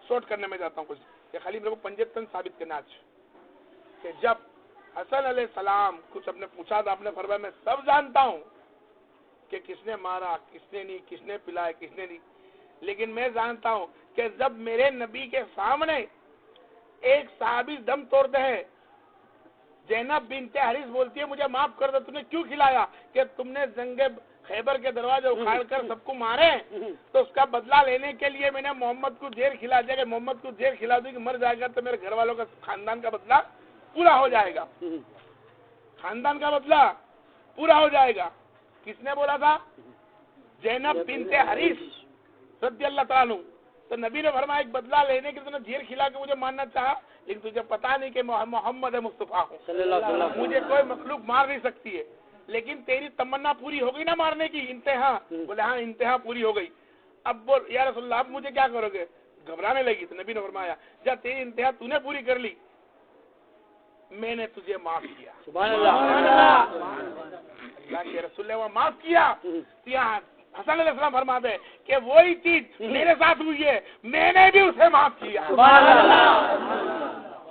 Short करने में जाता हूँ कुछ, कि खाली मेरे को पंजतन साबित करना आज, कि जब हसन अलैहिस्सलाम कुछ अपने पूछा था, आपने फरमाया मैं सब जानता हूँ कि किसने मारा, किसने नहीं, किसने पिलाया, किसने नहीं, लेकिन मैं जानता हूँ कि जब मेरे नबी के सामने एक सहाबी दम तोड़ते हैं, ज़ैनब बिन्ते हरीस बोलती है मुझे माफ कर दो, तूने क्यों खिलाया, कि तुमने जंगे खैबर के दरवाजे उखाड़ कर सबको मारे, तो उसका बदला लेने के लिए मैंने मोहम्मद को जेर खिला दिया, कि मोहम्मद को जेर खिला दूं कि मर जाएगा तो मेरे घर वालों का खानदान का बदला पूरा हो जाएगा, खानदान का बदला पूरा हो जाएगा। किसने बोला था? ज़ैनब बिन्ते हरीस रज़ियल्लाहु तआला अन्हु। तो नबी ने फरमाया एक बदला लेने के तूने जेर खिला के मुझे मारना चाहा, लेकिन तुझे पता नहीं कि मोहम्मद मुस्तफा हूँ, मुझे कोई मखलूक मार नहीं सकती है, लेकिन तेरी तमन्ना पूरी हो गई ना मारने की, इंतहा। बोले हाँ इंतहा पूरी हो गई। अब बोल या रसूलल्लाह अब मुझे क्या करोगे? घबराने लगी। तो नबी ने फरमाया जब तेरी इंतहा तूने पूरी कर ली, मैंने तुझे माफ किया। सुभान अल्लाह। अल्लाह के रसूल ने वो माफ किया। यहाँ हसन अलैहिस्सलाम फरमाते हैं कि वही चीज मेरे साथ हुई है, मैंने भी उसे माफ किया।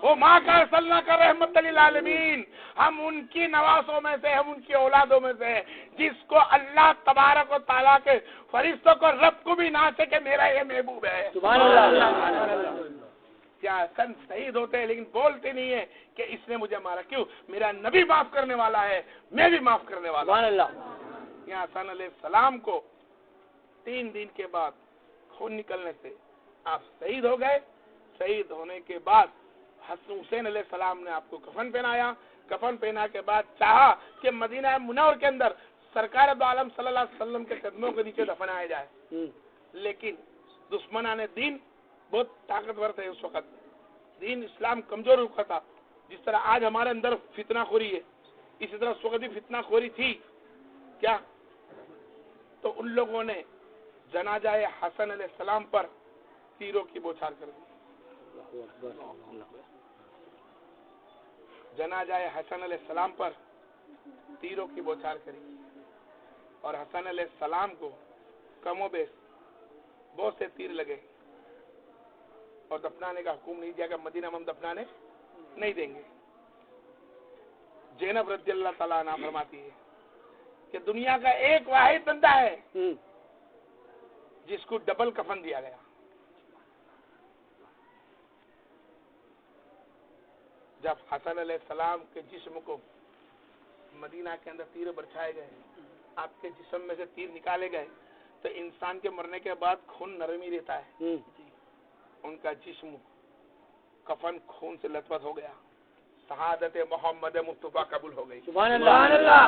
वो माँ का सल्ला कर रहमत लिल आलमीन, हम उनकी नवासों में से, हम उनकी औलादों में से, जिसको अल्लाह तबारक व तआला के फरिश्तों को रब को भी ना सके मेरा ये महबूब है। सुभान अल्लाह। क्या हसन शहीद होते हैं लेकिन बोलते नहीं है कि इसने मुझे मारा, क्यों? मेरा नबी माफ करने वाला है, मैं भी माफ करने वाला। सुभान अल्लाह। यहाँ हसन अलैहिस्सलाम को 3 दिन के बाद खून निकलने से आप शहीद हो गए। शहीद होने के बाद हुसैन अलैहिस्सलाम ने आपको कफन पहनाया। कफन पहना के बाद चाहा कि मदीना मुनव्वर के अंदर सरकार दो आलम सल्लल्लाहु अलैहि वसल्लम के कदमों के नीचे दफनाया जाए, लेकिन दुश्मनाने दीन बहुत ताकतवर थे उस वक्त, दीन इस्लाम कमजोर हुआ था। जिस तरह आज हमारे अंदर फितनाखोरी है, इसी तरह उस वक्त भी फितनाखोरी थी क्या? तो उन लोगों ने जनाजाए हसन अलैहिस्सलाम पर तीरों की बौछार कर दी। जनाजाए हसन अलैहिस्सलाम पर तीरों की बौछार करी और हसन अलैहिस्सलाम को कमोबेश बहुत से तीर लगे और दफनाने का हुक्म नहीं दिया कि मदीना में हम दफनाने नहीं देंगे। ज़ैनब रज़ियल्लाहु तआला अन्हा फरमाती है कि दुनिया का एक वाहिद बंदा है जिसको डबल कफन दिया गया। जब हसन अलैहिस्सलाम के जिस्म को मदीना के अंदर तीर बरछाए गए, आपके जिस्म में से तीर निकाले गए, तो इंसान के मरने के बाद खून नरमी रहता है, उनका जिस्म कफन खून से लथपथ हो गया। शहादत मोहम्मद मुस्तफा कबूल हो गई। सुभान अल्लाह।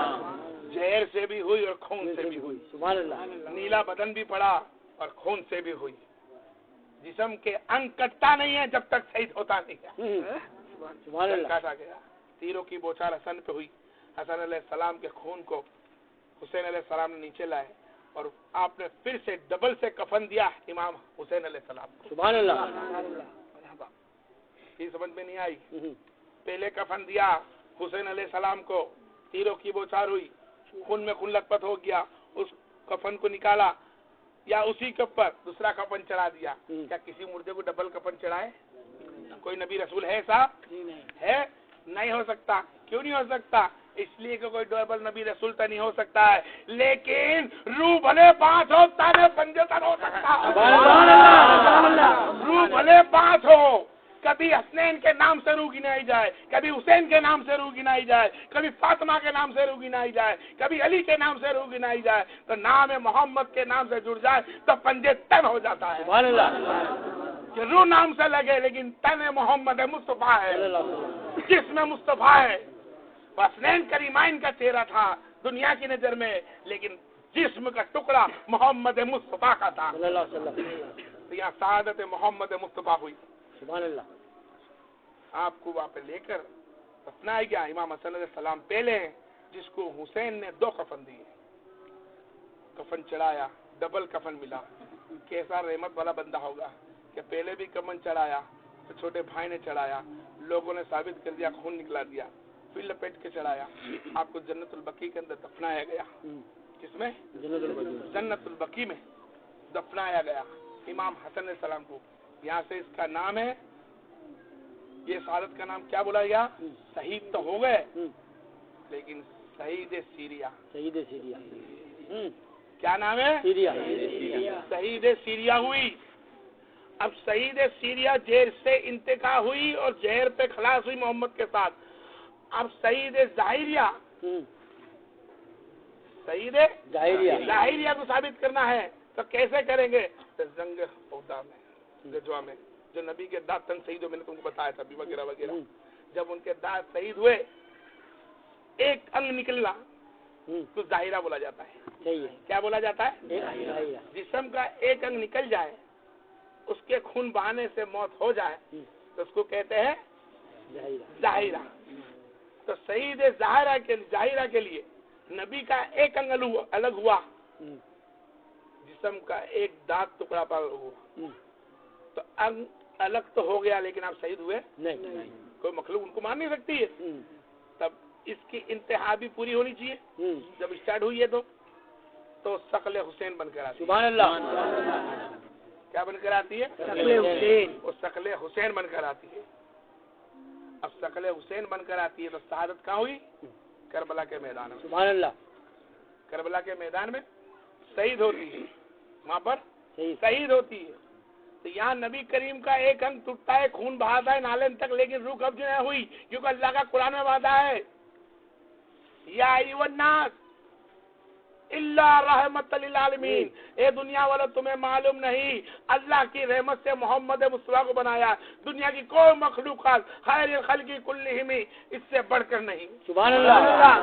जहर से भी हुई और खून से भी हुई। सुभान अल्लाह। नीला बदन भी पड़ा और खून से भी हुई। जिस्म के अंग कटता नहीं है जब तक शहीद होता नहीं है। काटा गया। तीरों की बौछार हसन पे हुई। हसन अलैहिस्सलाम के खून को हुसैन अलैहिस्सलाम ने नीचे लाए और आपने फिर से डबल से कफन दिया इमाम हुसैन अलैहिस्सलाम को। सुभान अल्लाह। ये समझ में नहीं आई? पहले कफन दिया हुसैन अलैहिस्सलाम को, तीरों की बौछार हुई, खून में खून लथपथ हो गया, उस कफन को निकाला, या उसी के ऊपर दूसरा कफन चढ़ा दिया। क्या किसी मुर्दे को डबल कफन चढ़ाए? कोई नबी रसूल है साहब? है? नहीं हो सकता। क्यों नहीं हो सकता? इसलिए कि कोई डबल नबी रसूल तो नहीं हो सकता है, लेकिन रूह भले 5 हो ताने पंजे तन हो सकता है। रूह भले 5 हो, कभी हसनैन के नाम से रूह गिनाई जाए, कभी हुसैन के नाम से रूह गिनाई जाए, कभी फातिमा के नाम से रूह गिनाई जाए, कभी अली के नाम से रूह गिनाई जाए, तो नाम मोहम्मद के नाम से जुड़ जाए तो पंजे तन हो जाता है। कि रूह नाम से लगे लेकिन तन मोहम्मद मुस्तफा है, जिस्म मुस्तफा है। हसनैन करीमाइन का चेहरा था दुनिया की नजर में, लेकिन जिस्म का टुकड़ा मोहम्मद मुस्तफा का था। तो यहाँ शहादत मोहम्मद मुस्तफा हुई। सुभान अल्लाह। आपको वहाँ पे लेकर दफनाया गया। इमाम हसन अलैहिस्सलाम पहले हैं जिसको हुसैन ने 2 कफन दिए, कफन चढ़ाया, डबल कफन मिला। कैसा रहमत वाला बंदा होगा कि पहले भी कफन चढ़ाया तो छोटे भाई ने चढ़ाया, लोगों ने साबित कर दिया, खून निकला दिया, फिर लपेट के चढ़ाया, आपको जन्नतुल बकी के अंदर दफनाया गया। किसमें? जन्नतुल बकी में दफनाया गया इमाम हसन अलैहिस्सलाम को। यहाँ से इसका नाम है, ये शहादत का नाम क्या बोला गया? शहीद तो हो गए, लेकिन शहीद सीरिया। शहीद सीरिया। क्या नाम है? सीरिया। शहीद सीरिया हुई। अब शहीद सीरिया जेल से इंतका हुई और जहर पे खलास हुई मोहम्मद के साथ। अब शहीद जाहिरिया, शहीद जाहिरिया को साबित करना है तो कैसे करेंगे? तो जंग औदा में, गजवा में, जो नबी के दांत तन शहीद हो, मैंने तुमको बताया था भी वगैरह वगैरह। जब उनके दांत शहीद हुए, एक अंग निकला तो जाहिरा बोला जाता है। क्या बोला जाता है? जिस्म का एक अंग निकल जाए, उसके खून बहाने से मौत हो जाए तो उसको कहते हैं जाहिरा। तो शहीद जाहिरा के लिए नबी का एक अंग अलग हुआ, जिस्म का एक दांत टुकड़ा पर हुआ, तो अंग अलग तो हो गया, लेकिन आप शहीद हुए नहीं। कोई मखलूक उनको मार नहीं सकती है। तब इसकी इंतहा भी पूरी होनी चाहिए। जब स्टार्ट हुई है तो शकल हुसैन बनकर आती है। सुभान अल्लाह। क्या बनकर आती है? वो शकल हुसैन बनकर आती है। अब शकल हुसैन बनकर आती है तो शहादत कहाँ हुई? करबला के मैदान में। सुभान अल्लाह। करबला के मैदान में शहीद होती है, वहाँ पर शहीद होती है। तो यहाँ नबी करीम का एक अंग टूटता है, खून बहाता है नालन तक, लेकिन रूह कब्ज नहीं हुई, क्योंकि अल्लाह का कुरान में वादा है, या अय्युहन्नास इल्ला रहमतल लिल आलमीन। ए दुनिया वालों, तुम्हें मालूम नहीं अल्लाह की रहमत से मोहम्मद मुस्तफा को बनाया। दुनिया की कोई मखलूकात खैरुल खल्क़ि कुल्लिहिम इससे बढ़कर नहीं। सुभान अल्लाह।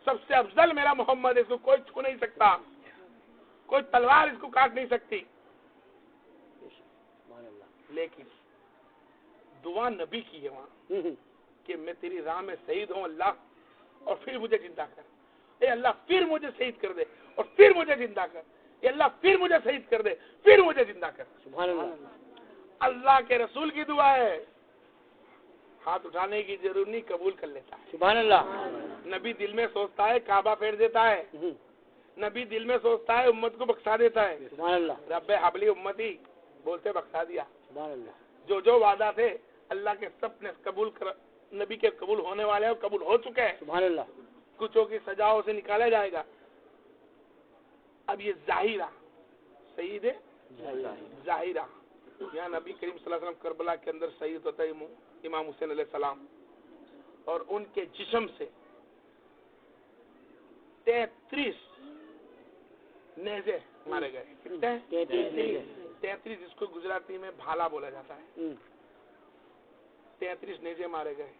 सबसे अफजल मेरा मोहम्मद, इसको कोई छू नहीं सकता, कोई तलवार इसको काट नहीं सकती। लेकिन दुआ नबी की है वहाँ कि मैं तेरी राह में शहीद हूँ अल्लाह, और फिर मुझे जिंदा कर। ए अल्लाह, फिर मुझे शहीद कर दे और फिर मुझे जिंदा कर। ए अल्लाह, फिर मुझे शहीद कर दे, फिर मुझे जिंदा कर। सुभान अल्लाह। अल्लाह के रसूल की दुआ है, हाथ उठाने की जरूरत नहीं, कबूल कर लेता है। सुभान अल्लाह। नबी दिल में सोचता है, काबा फेर देता है। नबी दिल में सोचता है, उम्मत को बख्शा देता है। सुभान अल्लाह। रब्बे हबली उम्मती बोलते बख्शा दिया। सुभान अल्लाह। जो वादा थे अल्लाह के सब ने कबूल कर, नबी के कबूल होने वाले हैं, कबूल हो चुके हैं। सुभान अल्लाह। कुछों की सजाओं से निकाला जाएगा। अब ये जाहिरा, शहीद जाहिरा, यहाँ नबी करीम सल्लल्लाहु अलैहि वसल्लम करबला के अंदर शहीद होता है इमाम हुसैन अलैहिस्सलाम, और उनके जिस्म से 33 नेज़े मारे गए। कितने? 33, जिसको गुजराती में भाला बोला जाता है। 33 नेज़े मारे गए।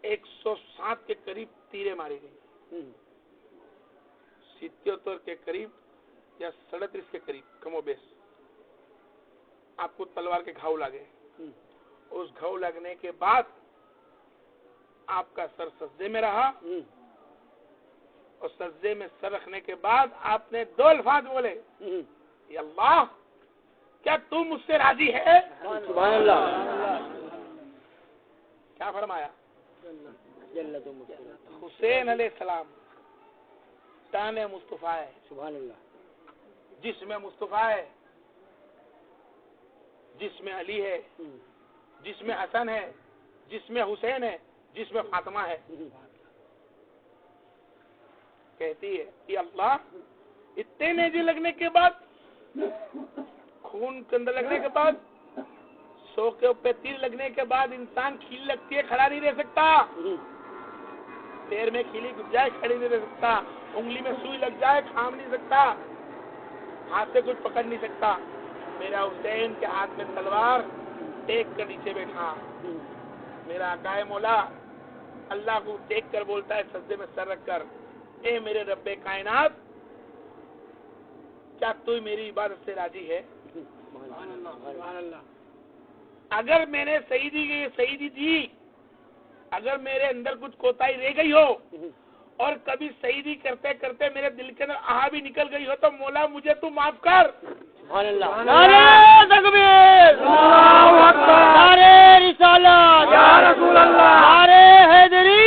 107 के करीब तीरें मारी गई। 77 के करीब या 37 के करीब कमोबेश आपको तलवार के घाव लगे। उस घाव लगने के बाद आपका सर सज्जे में रहा, और सज्जे में सर रखने के बाद आपने 2 अल्फाज बोले, या अल्लाह, क्या तू मुझसे राजी है? सुभान अल्लाह। क्या फरमाया? हुसैन अलैहिस्सलाम ताने मुस्तफा है। सुभान अल्लाह। जिसमें मुस्तफा है, जिसमें अली है, जिसमें हसन है, जिसमें हुसैन है, जिसमें फातिमा है। कहती है कि अल्लाह, इतने नेज़े लगने के बाद, खून के अंदर लगने के बाद, 100 के ऊपर तीर लगने के बाद इंसान खील लगती है, खड़ा नहीं रह सकता। पैर में खीली घुस जाए, खड़े नहीं रह सकता। उंगली में सुई लग जाए, थाम नहीं सकता। हाथ से कुछ पकड़ नहीं सकता। मेरा हुसैन के हाथ में तलवार, टेक कर नीचे बैठा। मेरा आकाए मौला अल्लाह को देख कर बोलता है, सजदे में सर रख कर, ए मेरे रब्बे कायनात, क्या तू मेरी इबादत से राजी है? अगर मैंने शहीदी दी, अगर मेरे अंदर कुछ कोताही रह गई हो, और कभी शहीदी करते करते मेरे दिल के अंदर आहा भी निकल गई हो, तो मौला मुझे तू माफ कर। नारे तकबीर, अल्लाहु अकबर, नारे रिसालत, या रसूल अल्लाह, नारे हैदरी।